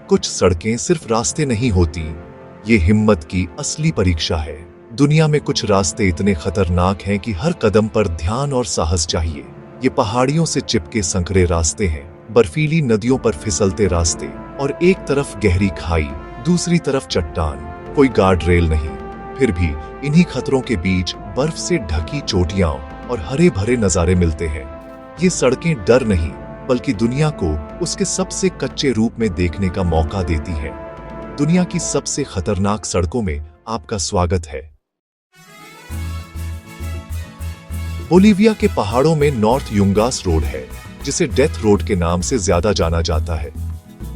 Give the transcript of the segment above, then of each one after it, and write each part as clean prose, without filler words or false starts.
कुछ सड़कें सिर्फ रास्ते नहीं होती, ये हिम्मत की असली परीक्षा है। दुनिया में कुछ रास्ते इतने खतरनाक हैं कि हर कदम पर ध्यान और साहस चाहिए। ये पहाड़ियों से चिपके संकरे रास्ते हैं, बर्फीली नदियों पर फिसलते रास्ते, और एक तरफ गहरी खाई, दूसरी तरफ चट्टान, कोई गार्ड रेल नहीं। फिर भी इन्हीं खतरों के बीच बर्फ से ढकी चोटियां और हरे भरे नजारे मिलते हैं। ये सड़कें डर नहीं, बल्कि दुनिया को उसके सबसे कच्चे रूप में देखने का मौका देती है। दुनिया की सबसे खतरनाक सड़कों में आपका स्वागत है। बोलीविया के पहाड़ों में नॉर्थ युंगास रोड है, जिसे डेथ रोड के नाम से ज्यादा जाना जाता है।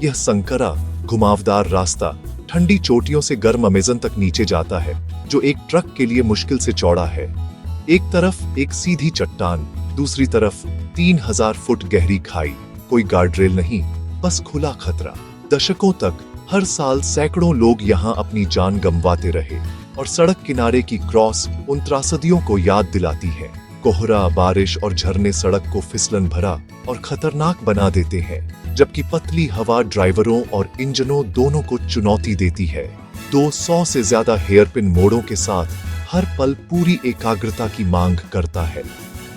यह संकरा, घुमावदार रास्ता ठंडी चोटियों से गर्म अमेज़न तक नीचे जाता है, जो एक ट्रक के लिए मुश्किल से चौड़ा है। एक तरफ एक सीधी चट्टान, दूसरी तरफ 3000 फुट गहरी खाई, कोई गार्डरेल नहीं, बस खुला खतरा। दशकों तक हर साल सैकड़ों लोग यहाँ अपनी जान गंवाते रहे, और सड़क किनारे की क्रॉस उन त्रासदियों को याद दिलाती है। कोहरा, बारिश और झरने सड़क को फिसलन भरा और खतरनाक बना देते हैं, जबकि पतली हवा ड्राइवरों और इंजनों दोनों को चुनौती देती है। 200 से ज्यादा हेयरपिन मोड़ों के साथ हर पल पूरी एकाग्रता की मांग करता है।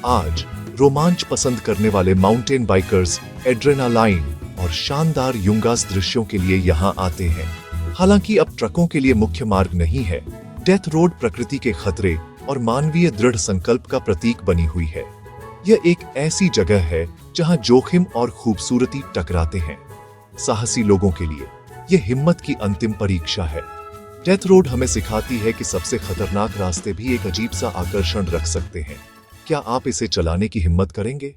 आज रोमांच पसंद करने वाले माउंटेन बाइकर्स एड्रेनालाइन और शानदार युंगास दृश्यों के लिए यहाँ आते हैं। हालांकि अब ट्रकों के लिए मुख्य मार्ग नहीं है, डेथ रोड प्रकृति के खतरे और मानवीय दृढ़ संकल्प का प्रतीक बनी हुई है। यह एक ऐसी जगह है जहां जोखिम और खूबसूरती टकराते हैं। साहसी लोगों के लिए यह हिम्मत की अंतिम परीक्षा है। डेथ रोड हमें सिखाती है कि सबसे खतरनाक रास्ते भी एक अजीब सा आकर्षण रख सकते हैं। क्या आप इसे चलाने की हिम्मत करेंगे?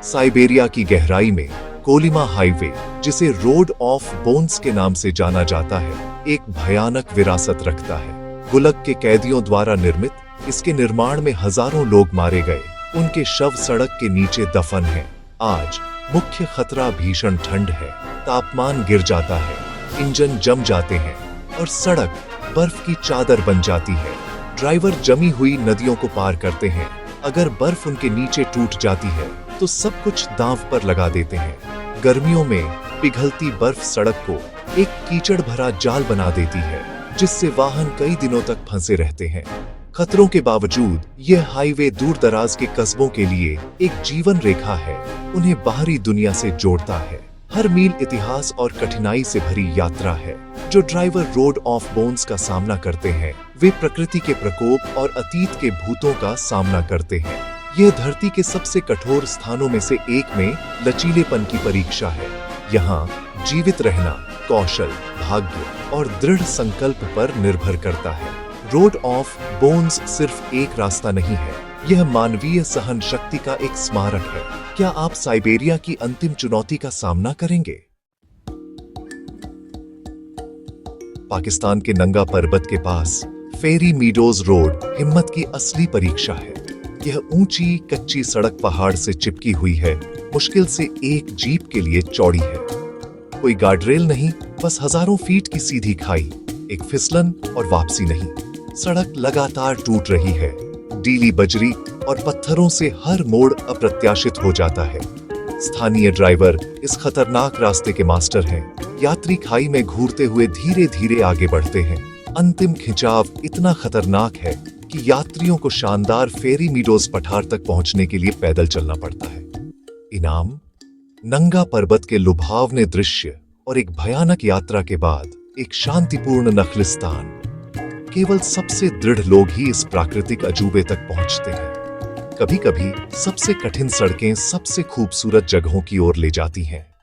साइबेरिया की गहराई में कोलिमा हाईवे, जिसे रोड ऑफ बोन्स के नाम से जाना जाता है, एक भयानक विरासत रखता है। गुलग के कैदियों द्वारा निर्मित इसके निर्माण में हजारों लोग मारे गए, उनके शव सड़क के नीचे दफन हैं। आज मुख्य खतरा भीषण ठंड है, तापमान गिर जाता है, इंजन जम जाते हैं और सड़क बर्फ की चादर बन जाती है। ड्राइवर जमी हुई नदियों को पार करते हैं। अगर बर्फ उनके नीचे टूट जाती है तो सब कुछ दांव पर लगा देते हैं। गर्मियों में पिघलती बर्फ सड़क को एक कीचड़ भरा जाल बना देती है, जिससे वाहन कई दिनों तक फंसे रहते हैं। खतरों के बावजूद यह हाईवे दूर दराज के कस्बों के लिए एक जीवन रेखा है, उन्हें बाहरी दुनिया से जोड़ता है। हर मील इतिहास और कठिनाई से भरी यात्रा है। जो ड्राइवर रोड ऑफ बोन्स का सामना करते हैं, वे प्रकृति के प्रकोप और अतीत के भूतों का सामना करते हैं। यह धरती के सबसे कठोर स्थानों में से एक में लचीलेपन की परीक्षा है। यहाँ जीवित रहना कौशल, भाग्य और दृढ़ संकल्प पर निर्भर करता है। रोड ऑफ बोन्स सिर्फ एक रास्ता नहीं है, यह मानवीय सहन शक्ति का एक स्मारक है। क्या आप साइबेरिया की अंतिम चुनौती का सामना करेंगे? पाकिस्तान के नंगा पर्वत के पास फेरी मीडोज रोड हिम्मत की असली परीक्षा है। यह ऊंची कच्ची सड़क पहाड़ से चिपकी हुई है, मुश्किल से एक जीप के लिए चौड़ी है। कोई गार्डरेल नहीं, बस हजारों फीट की सीधी खाई, एक फिसलन और वापसी नहीं। सड़क लगातार टूट रही है, डीली बजरी और पत्थरों से हर मोड़ अप्रत्याशित हो जाता है। स्थानीय ड्राइवर इस खतरनाक रास्ते के मास्टर हैं। यात्री खाई में घूरते हुए धीरे धीरे आगे बढ़ते हैं। अंतिम खिंचाव इतना खतरनाक है कि यात्रियों को शानदार फेरी मीडोज पठार तक पहुंचने के लिए पैदल चलना पड़ता है। इनाम, नंगा पर्वत के लुभावने दृश्य और एक भयानक यात्रा के बाद एक शांतिपूर्ण नखलिस्तान। केवल सबसे दृढ़ लोग ही इस प्राकृतिक अजूबे तक पहुंचते हैं। कभी कभी सबसे कठिन सड़कें सबसे खूबसूरत जगहों की ओर ले जाती हैं।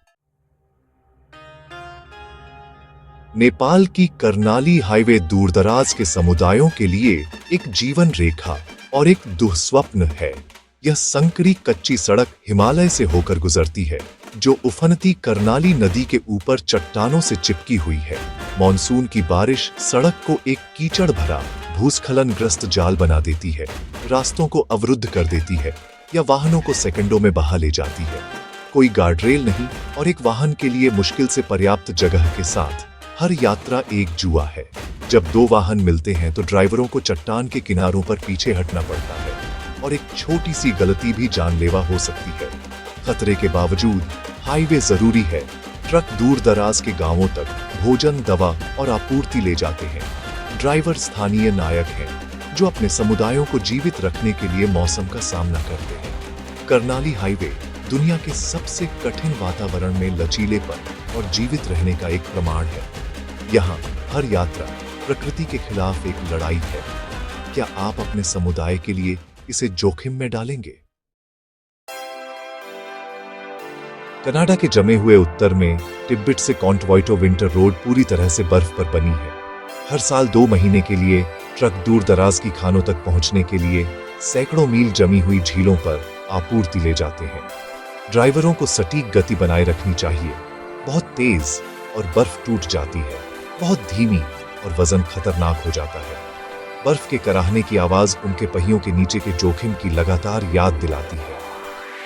नेपाल की कर्नाली हाईवे दूरदराज के समुदायों के लिए एक जीवन रेखा और एक दुःस्वप्न है। यह संकरी कच्ची सड़क हिमालय से होकर गुजरती है, जो उफनती कर्नाली नदी के ऊपर चट्टानों से चिपकी हुई है। मॉनसून की बारिश सड़क को एक कीचड़ भरा, भूस्खलन-ग्रस्त जाल बना देती है, रास्तों को अवरुद्ध कर देती है या वाहनों को सेकंडों में बहा ले जाती है। कोई गार्डरेल नहीं और एक वाहन के लिए मुश्किल से पर्याप्त जगह के साथ हर यात्रा एक जुआ है। जब दो वाहन मिलते हैं तो ड्राइवरों को चट्टान के किनारों पर पीछे हटना पड़ता है और एक छोटी सी गलती भी जानलेवा हो सकती है। खतरे के बावजूद हाईवे जरूरी है। ट्रक दूर दराज के गांवों तक भोजन, दवा और आपूर्ति ले जाते हैं। ड्राइवर स्थानीय नायक हैं जो अपने समुदायों को जीवित रखने के लिए मौसम का सामना करते हैं। कर्नाली हाईवे दुनिया के सबसे कठिन वातावरण में लचीलेपन और जीवित रहने का एक प्रमाण है। यहाँ हर यात्रा प्रकृति के खिलाफ एक लड़ाई है। क्या आप अपने समुदाय के लिए इसे जोखिम में डालेंगे? कनाडा के जमे हुए उत्तर में टिब्बिट से कॉन्टवॉइटो विंटर रोड पूरी तरह से बर्फ पर बनी है। हर साल 2 महीने के लिए ट्रक दूर दराज की खानों तक पहुंचने के लिए सैकड़ों मील जमी हुई झीलों पर आपूर्ति ले जाते हैं। ड्राइवरों को सटीक गति बनाए रखनी चाहिए। बहुत तेज और बर्फ टूट जाती है, बहुत धीमी और वजन खतरनाक हो जाता है। बर्फ के कराहने की आवाज उनके पहियों के नीचे के जोखिम की लगातार याद दिलाती है।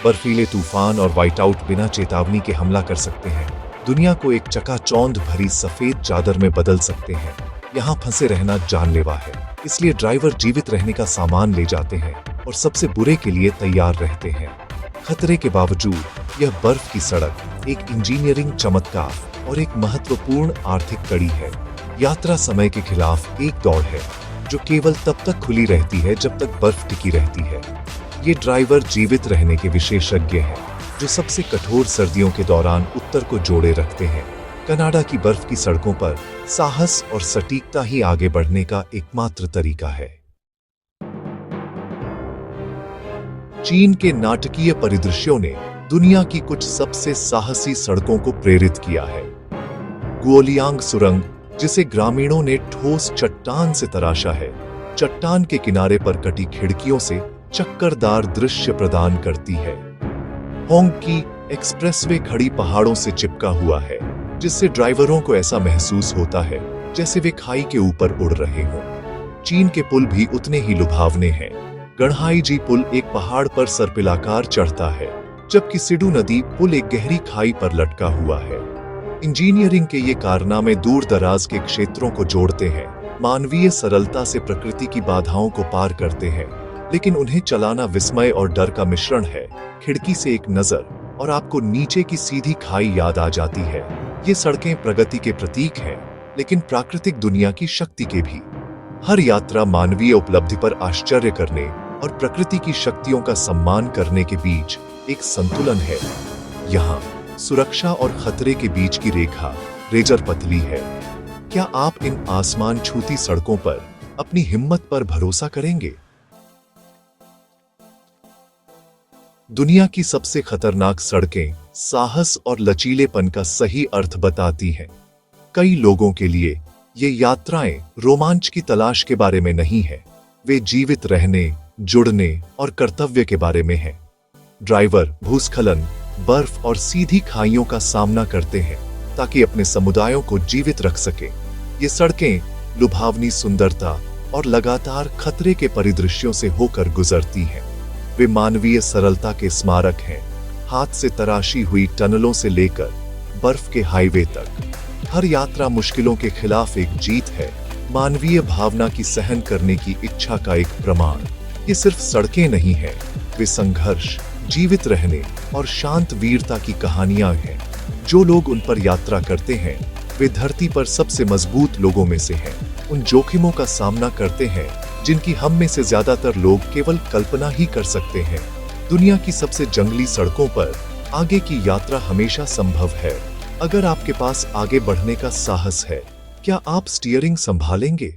बर्फीले तूफान और व्हाइट आउट बिना चेतावनी के हमला कर सकते हैं, दुनिया को एक चकाचौंध भरी सफेद चादर में बदल सकते हैं। यहाँ फंसे रहना जानलेवा है, इसलिए ड्राइवर जीवित रहने का सामान ले जाते हैं और सबसे बुरे के लिए तैयार रहते हैं। खतरे के बावजूद यह बर्फ की सड़क एक इंजीनियरिंग चमत्कार और एक महत्वपूर्ण आर्थिक कड़ी है। यात्रा समय के खिलाफ एक दौड़ है जो केवल तब तक खुली रहती है जब तक बर्फ टिकी रहती है। ये ड्राइवर जीवित रहने के विशेषज्ञ हैं जो सबसे कठोर सर्दियों के दौरान उत्तर को जोड़े रखते हैं। कनाडा की बर्फ की सड़कों पर साहस और सटीकता ही आगे बढ़ने का एकमात्र तरीका है। चीन के नाटकीय परिदृश्यों ने दुनिया की कुछ सबसे साहसी सड़कों को प्रेरित किया है। गुओलियांग सुरंग, जिसे ग्रामीणों ने ठोस चट्टान से तराशा है, चट्टान के किनारे पर कटी खिड़कियों से चक्करदार दृश्य प्रदान करती है। होंगकी एक्सप्रेसवे खड़ी पहाड़ों से चिपका हुआ है, जिससे ड्राइवरों को ऐसा महसूस होता है जैसे वे खाई के ऊपर उड़ रहे हों। चीन के पुल भी उतने ही लुभावने हैं। गणहाईजी पुल एक पहाड़ पर सर्पिलाकार चढ़ता है, जबकि सिडू नदी पुल एक गहरी खाई पर लटका हुआ है। इंजीनियरिंग के ये कारनामे दूर दराज के क्षेत्रों को जोड़ते हैं, मानवीय सरलता से प्रकृति की बाधाओं को पार करते हैं, लेकिन उन्हें चलाना विस्मय और डर का मिश्रण है। खिड़की से एक नजर और आपको नीचे की सीधी खाई याद आ जाती है। ये सड़कें प्रगति के प्रतीक हैं, लेकिन प्राकृतिक दुनिया की शक्ति के भी। हर यात्रा मानवीय उपलब्धि पर आश्चर्य करने और प्रकृति की शक्तियों का सम्मान करने के बीच एक संतुलन है। यहाँ सुरक्षा और खतरे के बीच की रेखा रेजर पतली है। क्या आप इन आसमान छूती सड़कों पर अपनी हिम्मत पर भरोसा करेंगे? दुनिया की सबसे खतरनाक सड़कें साहस और लचीलेपन का सही अर्थ बताती हैं। कई लोगों के लिए ये यात्राएं रोमांच की तलाश के बारे में नहीं है, वे जीवित रहने, जुड़ने और कर्तव्य के बारे में हैं। ड्राइवर भूस्खलन, बर्फ और सीधी खाइयों का सामना करते हैं ताकि अपने समुदायों को जीवित रख सके। ये सड़कें लुभावनी सुंदरता और लगातार खतरे के परिदृश्यों से होकर गुजरती हैं। वे मानवीय सरलता के स्मारक हैं, हाथ से तराशी हुई टनलों से लेकर बर्फ के हाईवे तक। हर यात्रा मुश्किलों के खिलाफ एक जीत है, मानवीय भावना की सहन करने की इच्छा का एक प्रमाण। ये सिर्फ सड़कें नहीं हैं, वे संघर्ष, जीवित रहने और शांत वीरता की कहानियां हैं। जो लोग उन पर यात्रा करते हैं वे धरती पर सबसे मजबूत लोगों में से हैं। उन जोखिमों का सामना करते हैं जिनकी हम में से ज्यादातर लोग केवल कल्पना ही कर सकते हैं। दुनिया की सबसे जंगली सड़कों पर आगे की यात्रा हमेशा संभव है, अगर आपके पास आगे बढ़ने का साहस है। क्या आप स्टीयरिंग संभालेंगे?